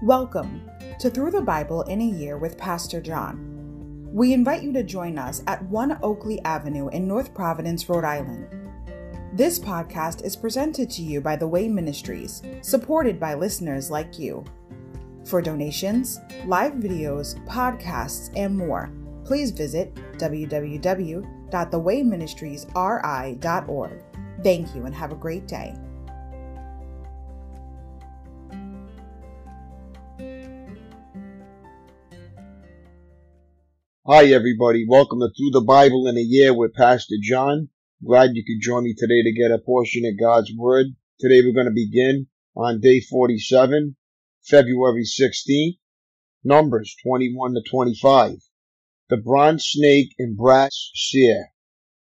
Welcome to Through the Bible in a Year with Pastor John. We invite you to join us at 1 Oakleigh Avenue in North Providence, Rhode Island. This podcast is presented to you by The Way Ministries, supported by listeners like you. For donations, live videos, podcasts, and more, please visit www.thewayministriesri.org. Thank you and have a great day. Hi everybody, welcome to Through the Bible in a Year with Pastor John. Glad you could join me today to get a portion of God's Word. Today we're going to begin on day 47, February 16th, Numbers 21 to 25. The bronze snake and brass seer.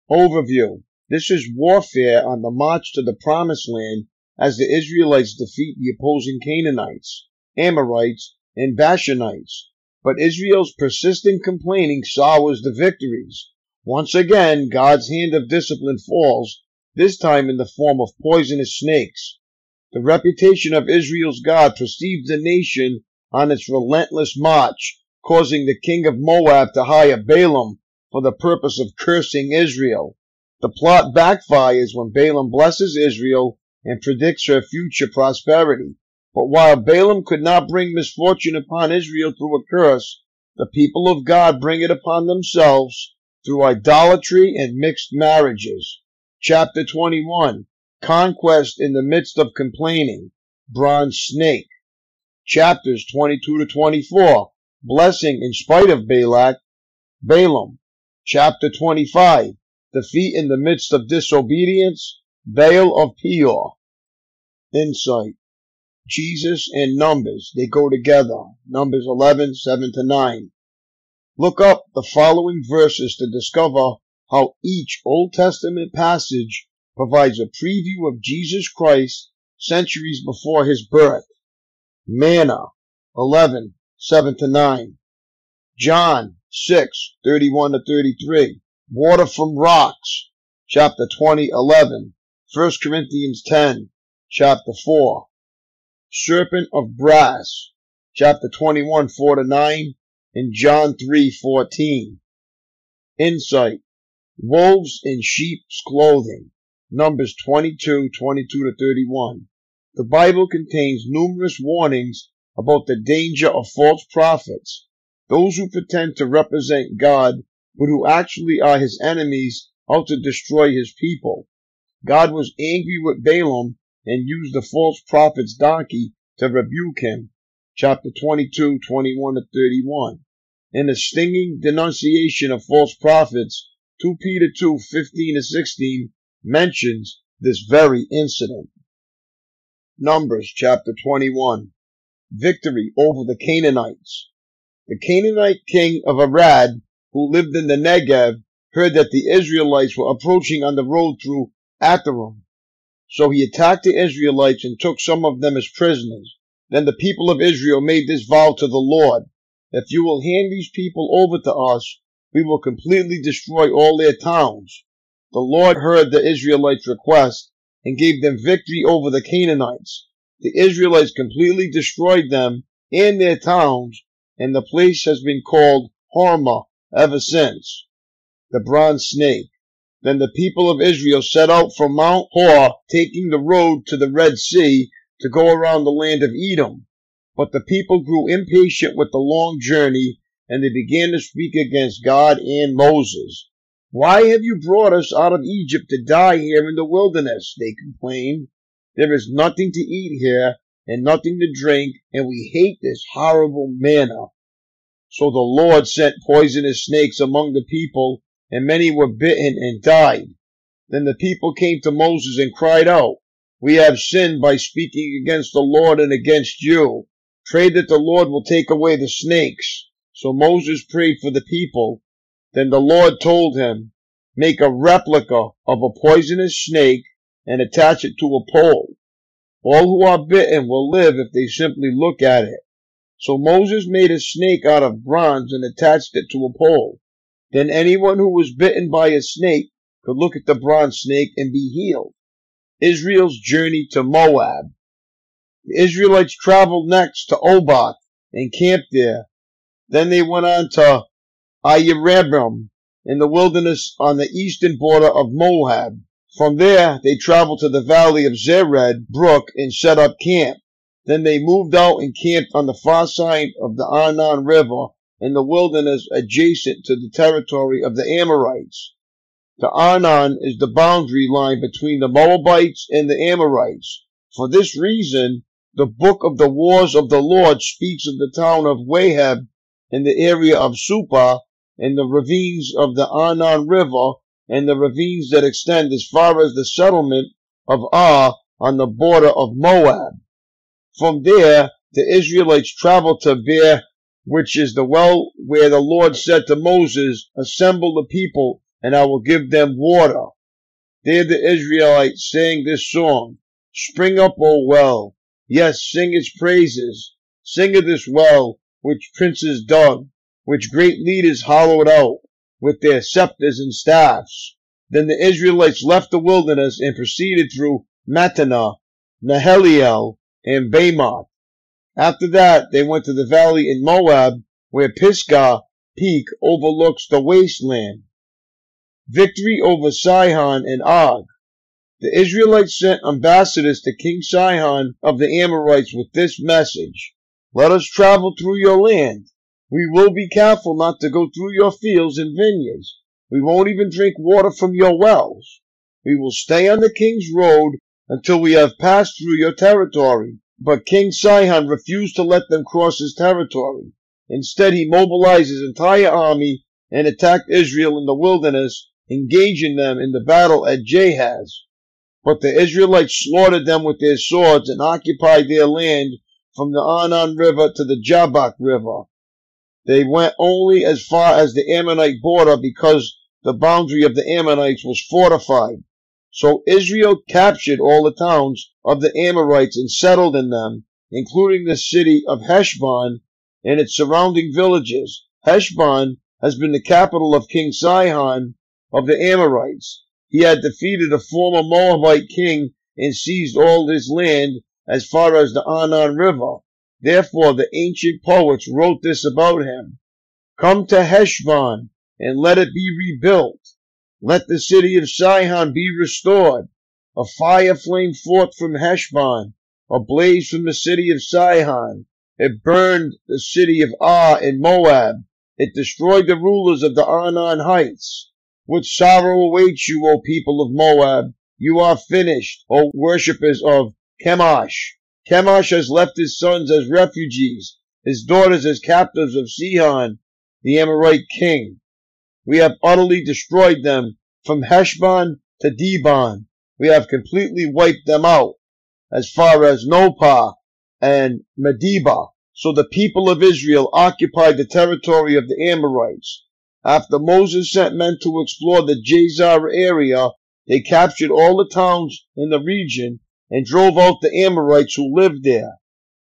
Overview. This is warfare on the march to the Promised Land as the Israelites defeat the opposing Canaanites, Amorites, and Bashanites. But Israel's persistent complaining sours the victories. Once again, God's hand of discipline falls, this time in the form of poisonous snakes. The reputation of Israel's God precedes the nation on its relentless march, causing the king of Moab to hire Balaam for the purpose of cursing Israel. The plot backfires when Balaam blesses Israel and predicts her future prosperity. But while Balaam could not bring misfortune upon Israel through a curse, the people of God bring it upon themselves through idolatry and mixed marriages. Chapter 21, Conquest in the midst of complaining, bronze snake. Chapters 22 to 24, Blessing in spite of Balaam. Chapter 25, Defeat in the midst of disobedience, Baal of Peor. Insight. Jesus and Numbers, they go together. Numbers 11, 7 to 9. Look up the following verses to discover how each Old Testament passage provides a preview of Jesus Christ centuries before his birth. Manna, 11, 7 to 9. John 6, 31 to 33. Water from rocks, chapter 20, 11. 1 Corinthians 10, chapter 4. Serpent of brass, chapter 21, 4 to 9, and John 3, 14. Insight. Wolves in sheep's clothing, Numbers 22, 22 to 31. The Bible contains numerous warnings about the danger of false prophets, those who pretend to represent God, but who actually are his enemies out to destroy his people. God was angry with Balaam and used the false prophet's donkey to rebuke him, chapter 22, 21 to 31. In a stinging denunciation of false prophets, 2 Peter 2, 15 to 16 mentions this very incident. Numbers, chapter 21. Victory over the Canaanites. The Canaanite king of Arad, who lived in the Negev, heard that the Israelites were approaching on the road through Atharim. So he attacked the Israelites and took some of them as prisoners. Then the people of Israel made this vow to the Lord: if you will hand these people over to us, we will completely destroy all their towns. The Lord heard the Israelites' request and gave them victory over the Canaanites. The Israelites completely destroyed them and their towns, and the place has been called Hormah ever since. The bronze snake. Then the people of Israel set out from Mount Hor, taking the road to the Red Sea to go around the land of Edom. But the people grew impatient with the long journey, and they began to speak against God and Moses. Why have you brought us out of Egypt to die here in the wilderness? They complained. There is nothing to eat here and nothing to drink, and we hate this horrible manna. So the Lord sent poisonous snakes among the people, and many were bitten and died. Then the people came to Moses and cried out, we have sinned by speaking against the Lord and against you. Pray that the Lord will take away the snakes. So Moses prayed for the people. Then the Lord told him, make a replica of a poisonous snake and attach it to a pole. All who are bitten will live if they simply look at it. So Moses made a snake out of bronze and attached it to a pole. Then anyone who was bitten by a snake could look at the bronze snake and be healed. Israel's journey to Moab. The Israelites traveled next to Oboth and camped there. Then they went on to Ayirabim in the wilderness on the eastern border of Moab. From there, they traveled to the valley of Zered Brook and set up camp. Then they moved out and camped on the far side of the Arnon River in the wilderness adjacent to the territory of the Amorites. The Arnon is the boundary line between the Moabites and the Amorites. For this reason, the book of the Wars of the Lord speaks of the town of Waheb in the area of Supah and the ravines of the Arnon River and the ravines that extend as far as the settlement of Ar on the border of Moab. From there, the Israelites traveled to Beer, which is the well where the Lord said to Moses, "Assemble the people, and I will give them water." There the Israelites sang this song, "Spring up, O well, yes, sing its praises. Sing of this well, which princes dug, which great leaders hollowed out, with their scepters and staffs." Then the Israelites left the wilderness and proceeded through Mattanah, Nahaliel, and Bamoth. After that, they went to the valley in Moab, where Pisgah Peak overlooks the wasteland. Victory over Sihon and Og. The Israelites sent ambassadors to King Sihon of the Amorites with this message: "Let us travel through your land. We will be careful not to go through your fields and vineyards. We won't even drink water from your wells. We will stay on the king's road until we have passed through your territory." But King Sihon refused to let them cross his territory. Instead, he mobilized his entire army and attacked Israel in the wilderness, engaging them in the battle at Jahaz. But the Israelites slaughtered them with their swords and occupied their land from the Arnon River to the Jabbok River. They went only as far as the Ammonite border because the boundary of the Ammonites was fortified. So Israel captured all the towns of the Amorites and settled in them, including the city of Heshbon and its surrounding villages. Heshbon has been the capital of King Sihon of the Amorites. He had defeated a former Moabite king and seized all his land as far as the Arnon River. Therefore the ancient poets wrote this about him: "Come to Heshbon, and let it be rebuilt. Let the city of Sihon be restored. A fire flamed forth from Heshbon, a blaze from the city of Sihon. It burned the city of Ar in Moab. It destroyed the rulers of the Arnon heights. What sorrow awaits you, O people of Moab! You are finished, O worshippers of Chemosh. Chemosh has left his sons as refugees, his daughters as captives of Sihon, the Amorite king. We have utterly destroyed them from Heshbon to Dibon. We have completely wiped them out as far as Nopah and Medeba." So the people of Israel occupied the territory of the Amorites. After Moses sent men to explore the Jazer area, they captured all the towns in the region and drove out the Amorites who lived there.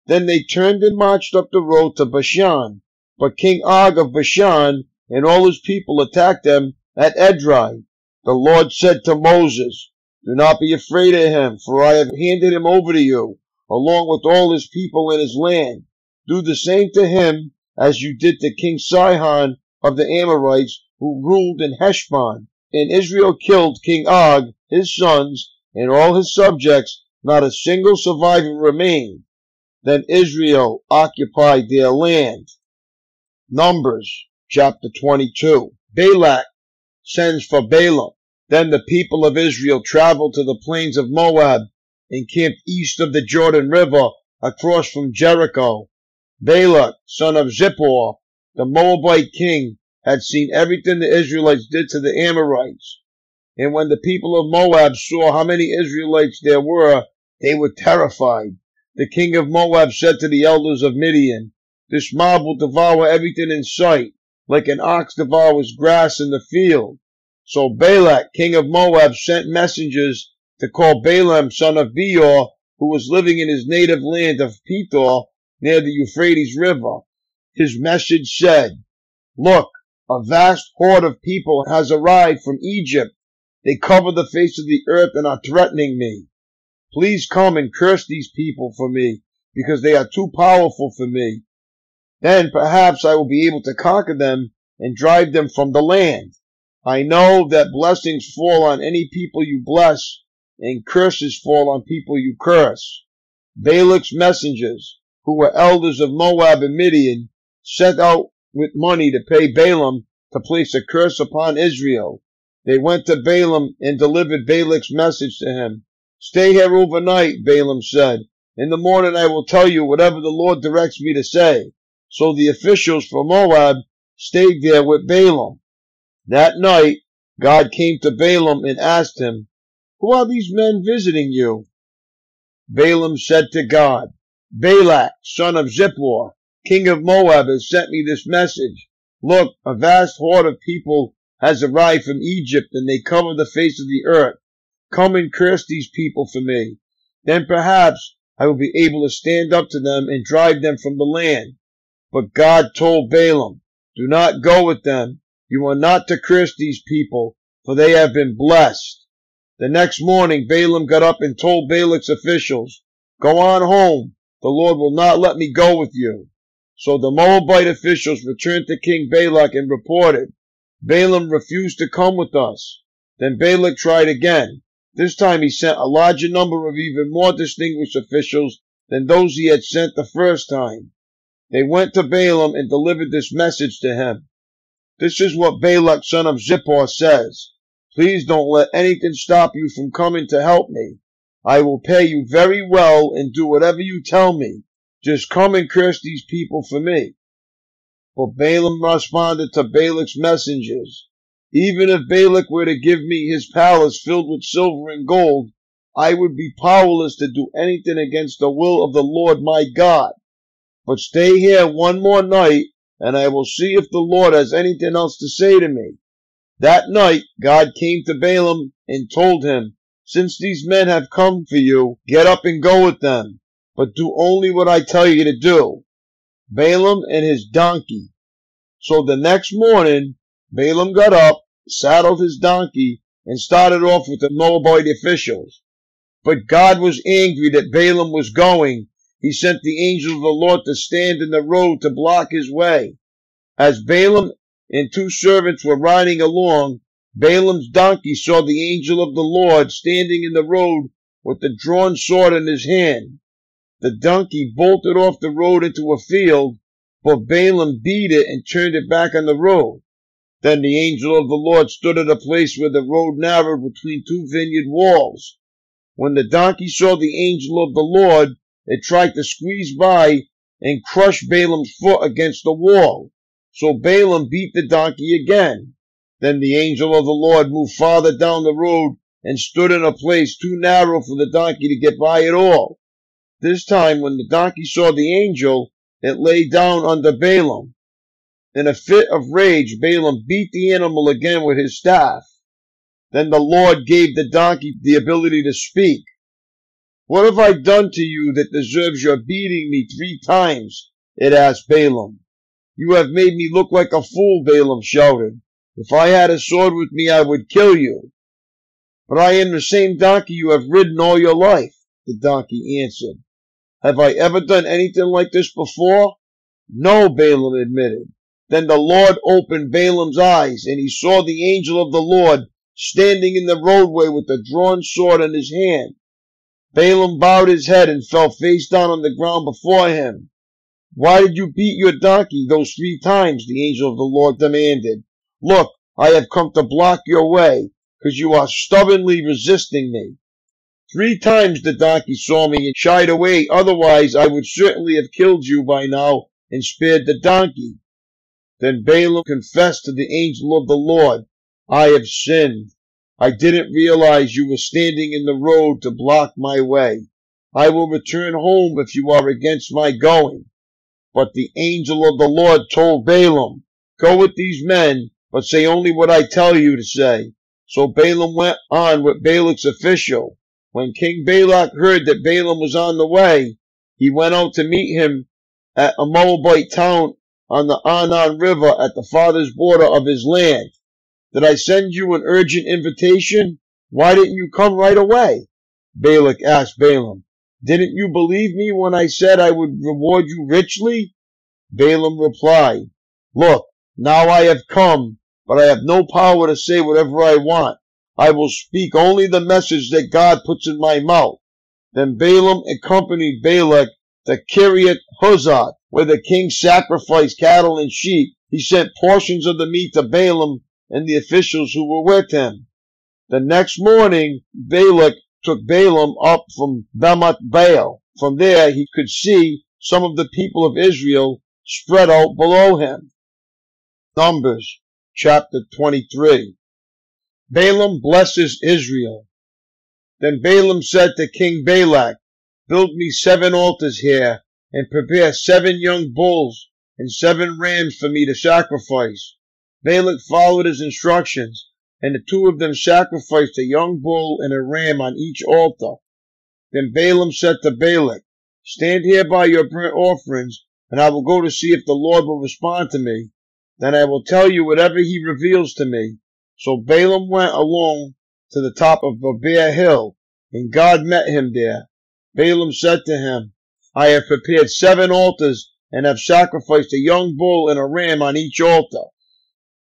Then they turned and marched up the road to Bashan. But King Og of Bashan and all his people attacked them at Edrei. The Lord said to Moses, "Do not be afraid of him, for I have handed him over to you, along with all his people and his land. Do the same to him as you did to King Sihon of the Amorites, who ruled in Heshbon." And Israel killed King Og, his sons, and all his subjects. Not a single survivor remained. Then Israel occupied their land. Numbers chapter 22. Balak sends for Balaam. Then the people of Israel traveled to the plains of Moab and camped east of the Jordan River across from Jericho. Balak, son of Zippor, the Moabite king, had seen everything the Israelites did to the Amorites. And when the people of Moab saw how many Israelites there were, they were terrified. The king of Moab said to the elders of Midian, "This mob will devour everything in sight, like an ox devours grass in the field." So Balak, king of Moab, sent messengers to call Balaam, son of Beor, who was living in his native land of Pethor, near the Euphrates River. His message said, "Look, a vast horde of people has arrived from Egypt. They cover the face of the earth and are threatening me. Please come and curse these people for me, because they are too powerful for me. Then perhaps I will be able to conquer them and drive them from the land. I know that blessings fall on any people you bless, and curses fall on people you curse. Balak's messengers, who were elders of Moab and Midian, set out with money to pay Balaam to place a curse upon Israel. They went to Balaam and delivered Balak's message to him. Stay here overnight, Balaam said. In the morning I will tell you whatever the Lord directs me to say. So the officials from Moab stayed there with Balaam. That night, God came to Balaam and asked him, "Who are these men visiting you?" Balaam said to God, "Balak, son of Zippor, king of Moab, has sent me this message. Look, a vast horde of people has arrived from Egypt, and they cover the face of the earth. Come and curse these people for me. Then perhaps I will be able to stand up to them and drive them from the land." But God told Balaam, "Do not go with them. You are not to curse these people, for they have been blessed." The next morning Balaam got up and told Balak's officials, "Go on home. The Lord will not let me go with you." So the Moabite officials returned to King Balak and reported, "Balaam refused to come with us." Then Balak tried again. This time he sent a larger number of even more distinguished officials than those he had sent the first time. They went to Balaam and delivered this message to him. "This is what Balak, son of Zippor, says. Please don't let anything stop you from coming to help me. I will pay you very well and do whatever you tell me. Just come and curse these people for me." But Balaam responded to Balak's messengers, "Even if Balak were to give me his palace filled with silver and gold, I would be powerless to do anything against the will of the Lord my God. But stay here one more night, and I will see if the Lord has anything else to say to me." That night God came to Balaam and told him, "Since these men have come for you, get up and go with them, but do only what I tell you to do." Balaam and his donkey. So the next morning, Balaam got up, saddled his donkey, and started off with the Moabite officials. But God was angry that Balaam was going. He sent the angel of the Lord to stand in the road to block his way. As Balaam and two servants were riding along, Balaam's donkey saw the angel of the Lord standing in the road with the drawn sword in his hand. The donkey bolted off the road into a field, but Balaam beat it and turned it back on the road. Then the angel of the Lord stood at a place where the road narrowed between two vineyard walls. When the donkey saw the angel of the Lord, it tried to squeeze by and crush Balaam's foot against the wall. So Balaam beat the donkey again. Then the angel of the Lord moved farther down the road and stood in a place too narrow for the donkey to get by at all. This time, when the donkey saw the angel, it lay down under Balaam. In a fit of rage, Balaam beat the animal again with his staff. Then the Lord gave the donkey the ability to speak. "What have I done to you that deserves your beating me 3 times? It asked Balaam. "You have made me look like a fool," Balaam shouted. "If I had a sword with me, I would kill you." "But I am the same donkey you have ridden all your life," the donkey answered. "Have I ever done anything like this before?" "No," Balaam admitted. Then the Lord opened Balaam's eyes, and he saw the angel of the Lord standing in the roadway with a drawn sword in his hand. Balaam bowed his head and fell face down on the ground before him. "Why did you beat your donkey those 3 times?" the angel of the Lord demanded. "Look, I have come to block your way, because you are stubbornly resisting me." 3 times the donkey saw me and shied away, otherwise I would certainly have killed you by now and spared the donkey. Then Balaam confessed to the angel of the Lord, "I have sinned. I didn't realize you were standing in the road to block my way. I will return home if you are against my going." But the angel of the Lord told Balaam, "Go with these men, but say only what I tell you to say." So Balaam went on with Balak's official. When King Balak heard that Balaam was on the way, he went out to meet him at a Moabite town on the Arnon River at the farthest border of his land. "Did I send you an urgent invitation? Why didn't you come right away?" Balak asked Balaam. Didn't you believe me when I said I would reward you richly? Balaam replied, Look, now I have come, but I have no power to say whatever I want. I will speak only the message that God puts in my mouth. Then Balaam accompanied Balak to Kiriath Huzoth, where the king sacrificed cattle and sheep. He sent portions of the meat to Balaam and the officials who were with him. The next morning, Balak took Balaam up from Bamoth Baal. From there, he could see some of the people of Israel spread out below him. Numbers chapter 23. Balaam blesses Israel. Then Balaam said to King Balak, Build me 7 altars here, and prepare 7 young bulls and 7 rams for me to sacrifice. Balak followed his instructions, and the 2 of them sacrificed a young bull and a ram on each altar. Then Balaam said to Balak, Stand here by your burnt offerings, and I will go to see if the Lord will respond to me. Then I will tell you whatever he reveals to me. So Balaam went alone to the top of a bare hill, and God met him there. Balaam said to him, I have prepared 7 altars, and have sacrificed a young bull and a ram on each altar.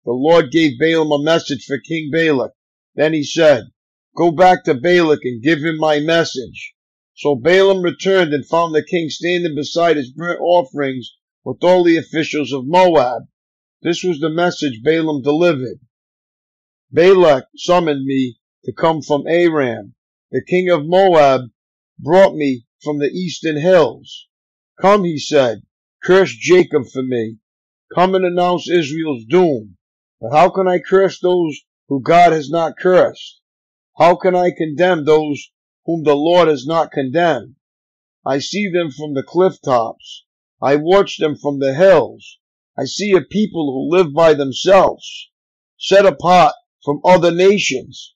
The Lord gave Balaam a message for King Balak. Then he said, Go back to Balak and give him my message. So Balaam returned and found the king standing beside his burnt offerings with all the officials of Moab. This was the message Balaam delivered. Balak summoned me to come from Aram. The king of Moab brought me from the eastern hills. Come, he said, curse Jacob for me. Come and announce Israel's doom. But how can I curse those who God has not cursed? How can I condemn those whom the Lord has not condemned? I see them from the cliff tops. I watch them from the hills. I see a people who live by themselves, set apart from other nations.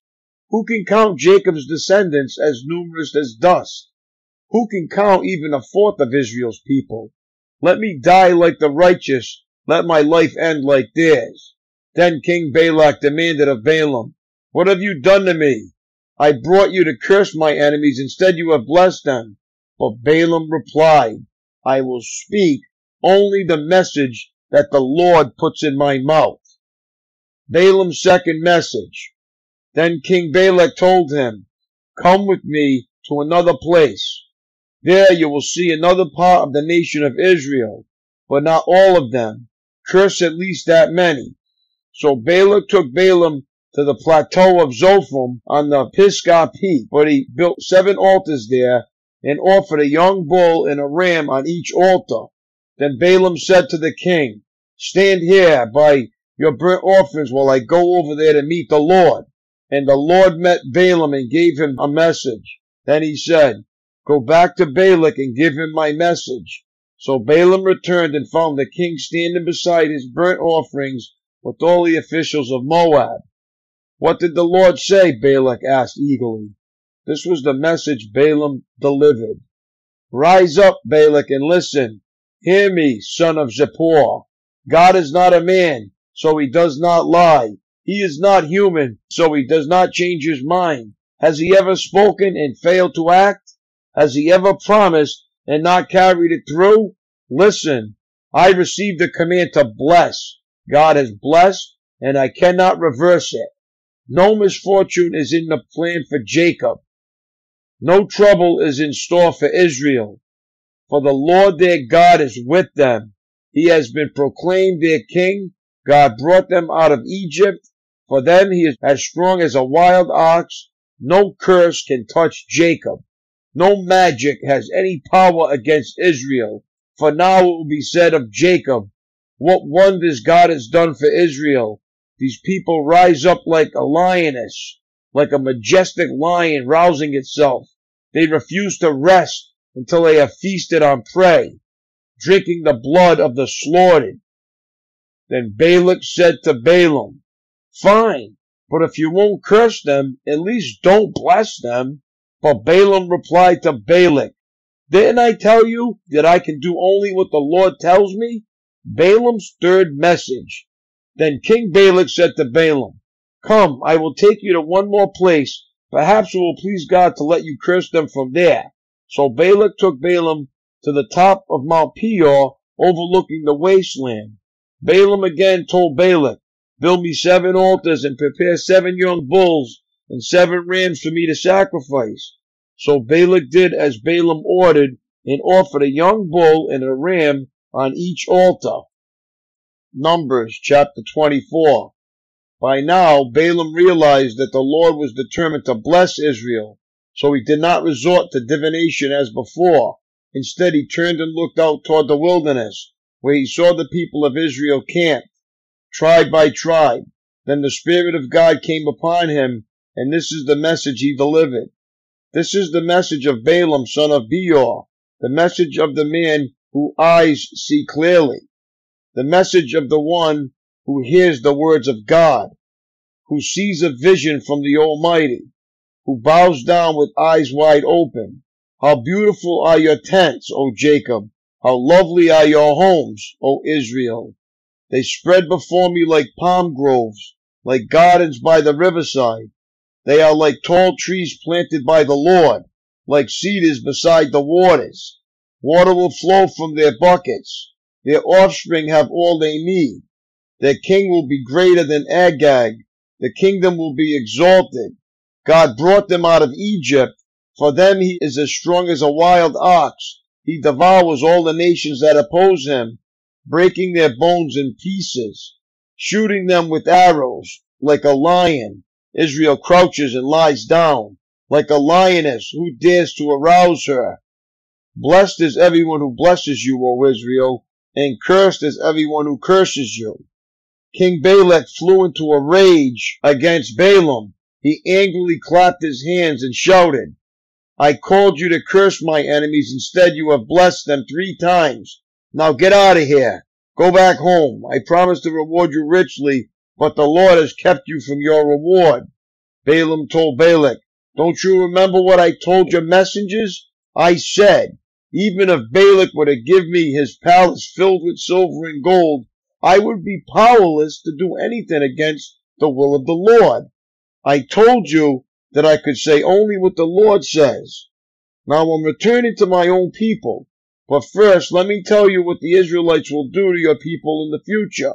Who can count Jacob's descendants as numerous as dust? Who can count even 1/4 of Israel's people? Let me die like the righteous. Let my life end like theirs. Then King Balak demanded of Balaam, What have you done to me? I brought you to curse my enemies. Instead you have blessed them. But Balaam replied, I will speak only the message that the Lord puts in my mouth. Balaam's second message. Then King Balak told him, Come with me to another place. There you will see another part of the nation of Israel, but not all of them. Curse at least that many. So Balak took Balaam to the plateau of Zophim on the Pisgah Peak, but he built 7 altars there and offered a young bull and a ram on each altar. Then Balaam said to the king, Stand here by your burnt offerings while I go over there to meet the Lord. And the Lord met Balaam and gave him a message. Then he said, Go back to Balak and give him my message. So Balaam returned and found the king standing beside his burnt offerings with all the officials of Moab. What did the Lord say? Balak asked eagerly. This was the message Balaam delivered. Rise up, Balak, and listen. Hear me, son of Zippor. God is not a man, so he does not lie. He is not human, so he does not change his mind. Has he ever spoken and failed to act? Has he ever promised and not carried it through? Listen, I received the command to bless. God has blessed, and I cannot reverse it. No misfortune is in the plan for Jacob. No trouble is in store for Israel. For the Lord their God is with them. He has been proclaimed their king. God brought them out of Egypt. For them he is as strong as a wild ox. No curse can touch Jacob. No magic has any power against Israel. For now it will be said of Jacob, What wonders God has done for Israel. These people rise up like a lioness, like a majestic lion rousing itself. They refuse to rest until they have feasted on prey, drinking the blood of the slaughtered. Then Balak said to Balaam, Fine, but if you won't curse them, at least don't bless them. But Balaam replied to Balak, Didn't I tell you that I can do only what the Lord tells me? Balaam's third message. Then King Balak said to Balaam, Come, I will take you to one more place. Perhaps it will please God to let you curse them from there. So Balak took Balaam to the top of Mount Peor, overlooking the wasteland. Balaam again told Balak, "Build me 7 altars and prepare 7 young bulls and 7 rams for me to sacrifice." So Balak did as Balaam ordered and offered a young bull and a ram on each altar. Numbers chapter 24. By now, Balaam realized that the Lord was determined to bless Israel, so he did not resort to divination as before. Instead, he turned and looked out toward the wilderness, where he saw the people of Israel camped, tribe by tribe. Then the Spirit of God came upon him, and this is the message he delivered. This is the message of Balaam, son of Beor, the message of the man whose eyes see clearly, the message of the one who hears the words of God, who sees a vision from the Almighty, who bows down with eyes wide open. How beautiful are your tents, O Jacob! How lovely are your homes, O Israel! They spread before me like palm groves, like gardens by the riverside. They are like tall trees planted by the Lord, like cedars beside the waters. Water will flow from their buckets. Their offspring have all they need. Their king will be greater than Agag. The kingdom will be exalted. God brought them out of Egypt. For them he is as strong as a wild ox. He devours all the nations that oppose him, breaking their bones in pieces, shooting them with arrows. Like a lion, Israel crouches and lies down. Like a lioness, who dares to arouse her? Blessed is everyone who blesses you, O Israel, and cursed is everyone who curses you. King Balak flew into a rage against Balaam. He angrily clapped his hands and shouted, "I called you to curse my enemies. Instead, you have blessed them 3 times. Now get out of here. Go back home. I promised to reward you richly, but the Lord has kept you from your reward." Balaam told Balak, "Don't you remember what I told your messengers? I said, even if Balak were to give me his palace filled with silver and gold, I would be powerless to do anything against the will of the Lord. I told you that I could say only what the Lord says. Now I'm returning to my own people, but first let me tell you what the Israelites will do to your people in the future."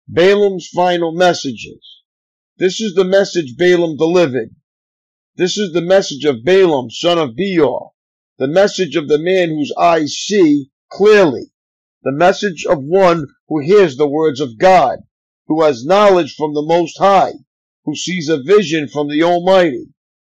Balaam's final messages. This is the message Balaam delivered. This is the message of Balaam, son of Beor, the message of the man whose eyes see clearly, the message of one who hears the words of God, who has knowledge from the Most High, who sees a vision from the Almighty,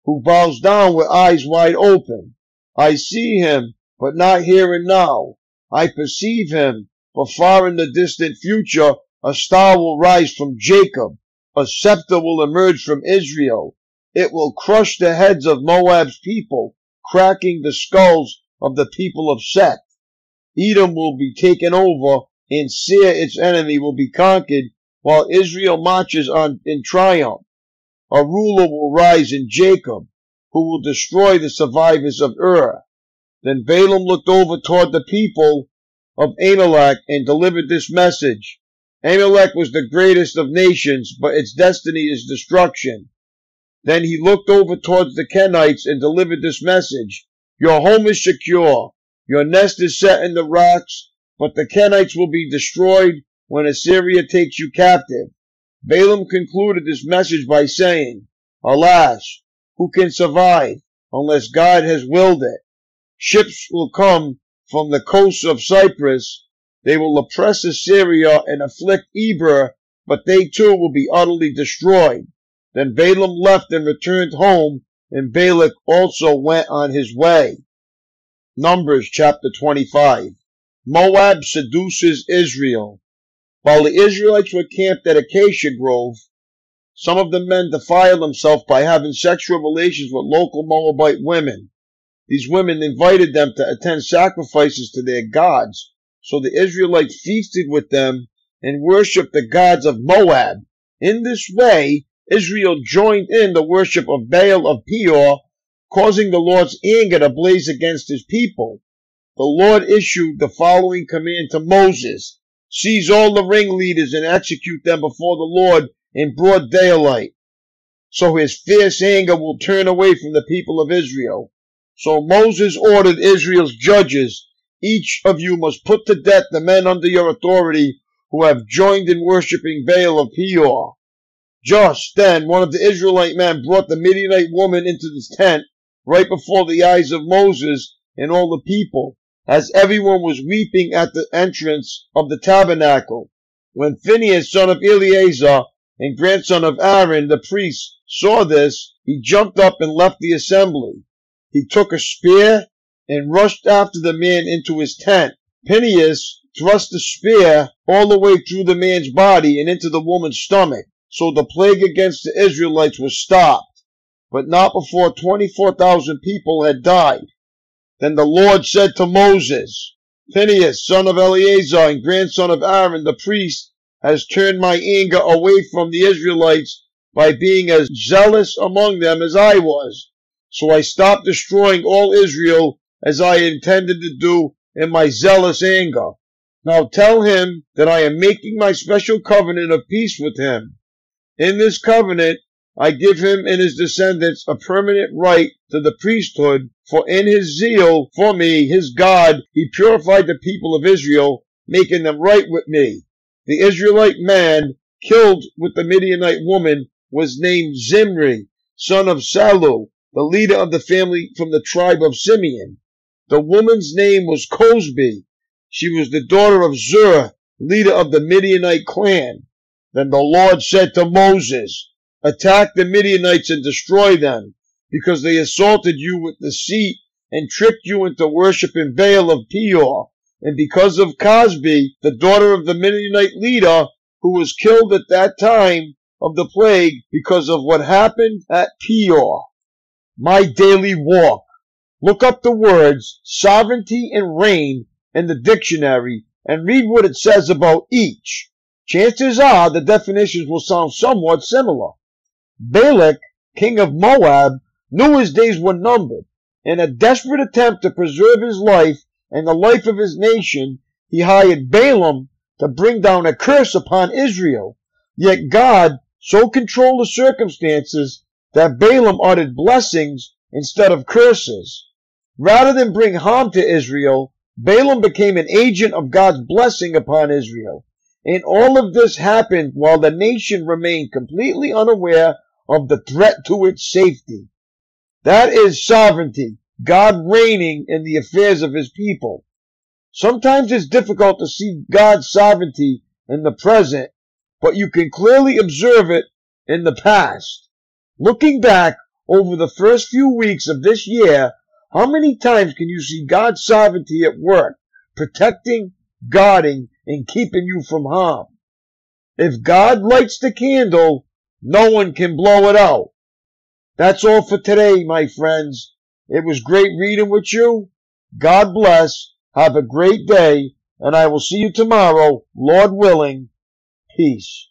who bows down with eyes wide open. I see him, but not here and now. I perceive him, but far in the distant future a star will rise from Jacob, a scepter will emerge from Israel. It will crush the heads of Moab's people, cracking the skulls of the people of Seth. Edom will be taken over, and Seir, its enemy, will be conquered, while Israel marches on in triumph. A ruler will rise in Jacob, who will destroy the survivors of Ur. Then Balaam looked over toward the people of Amalek and delivered this message. Amalek was the greatest of nations, but its destiny is destruction. Then he looked over towards the Kenites and delivered this message. Your home is secure. Your nest is set in the rocks, but the Kenites will be destroyed when Assyria takes you captive. Balaam concluded this message by saying, Alas, who can survive unless God has willed it? Ships will come from the coasts of Cyprus. They will oppress Assyria and afflict Eber, but they too will be utterly destroyed. Then Balaam left and returned home, and Balak also went on his way. Numbers chapter 25. Moab seduces Israel. While the Israelites were camped at Acacia Grove, some of the men defiled themselves by having sexual relations with local Moabite women. These women invited them to attend sacrifices to their gods, so the Israelites feasted with them and worshipped the gods of Moab. In this way, Israel joined in the worship of Baal of Peor, causing the Lord's anger to blaze against his people. The Lord issued the following command to Moses: Seize all the ringleaders and execute them before the Lord in broad daylight, so his fierce anger will turn away from the people of Israel. So Moses ordered Israel's judges, each of you must put to death the men under your authority who have joined in worshipping Baal of Peor. Just then one of the Israelite men brought the Midianite woman into the tent right before the eyes of Moses and all the people, as everyone was weeping at the entrance of the tabernacle. When Phinehas, son of Eleazar, and grandson of Aaron, the priest, saw this, he jumped up and left the assembly. He took a spear and rushed after the man into his tent. Phinehas thrust the spear all the way through the man's body and into the woman's stomach. So the plague against the Israelites was stopped, but not before 24,000 people had died. Then the Lord said to Moses, Phinehas, son of Eleazar and grandson of Aaron, the priest, has turned my anger away from the Israelites by being as zealous among them as I was. So I stopped destroying all Israel as I intended to do in my zealous anger. Now tell him that I am making my special covenant of peace with him. In this covenant, I give him and his descendants a permanent right to the priesthood, for in his zeal for me, his God, he purified the people of Israel, making them right with me. The Israelite man killed with the Midianite woman was named Zimri, son of Salu, the leader of the family from the tribe of Simeon. The woman's name was Cosbi. She was the daughter of Zur, leader of the Midianite clan. Then the Lord said to Moses, attack the Midianites and destroy them, because they assaulted you with deceit and tricked you into worshiping Baal of Peor, and because of Cosbi, the daughter of the Midianite leader, who was killed at that time of the plague because of what happened at Peor. My daily walk. Look up the words sovereignty and reign in the dictionary and read what it says about each. Chances are the definitions will sound somewhat similar. Balak, king of Moab, knew his days were numbered. In a desperate attempt to preserve his life and the life of his nation, he hired Balaam to bring down a curse upon Israel. Yet God so controlled the circumstances that Balaam uttered blessings instead of curses. Rather than bring harm to Israel, Balaam became an agent of God's blessing upon Israel. And all of this happened while the nation remained completely unaware of the threat to its safety. That is sovereignty, God reigning in the affairs of his people. Sometimes it's difficult to see God's sovereignty in the present, but you can clearly observe it in the past. Looking back over the first few weeks of this year, how many times can you see God's sovereignty at work, protecting, guarding, and keeping you from harm? If God lights the candle, no one can blow it out. That's all for today, my friends. It was great reading with you. God bless. Have a great day, and I will see you tomorrow, Lord willing. Peace.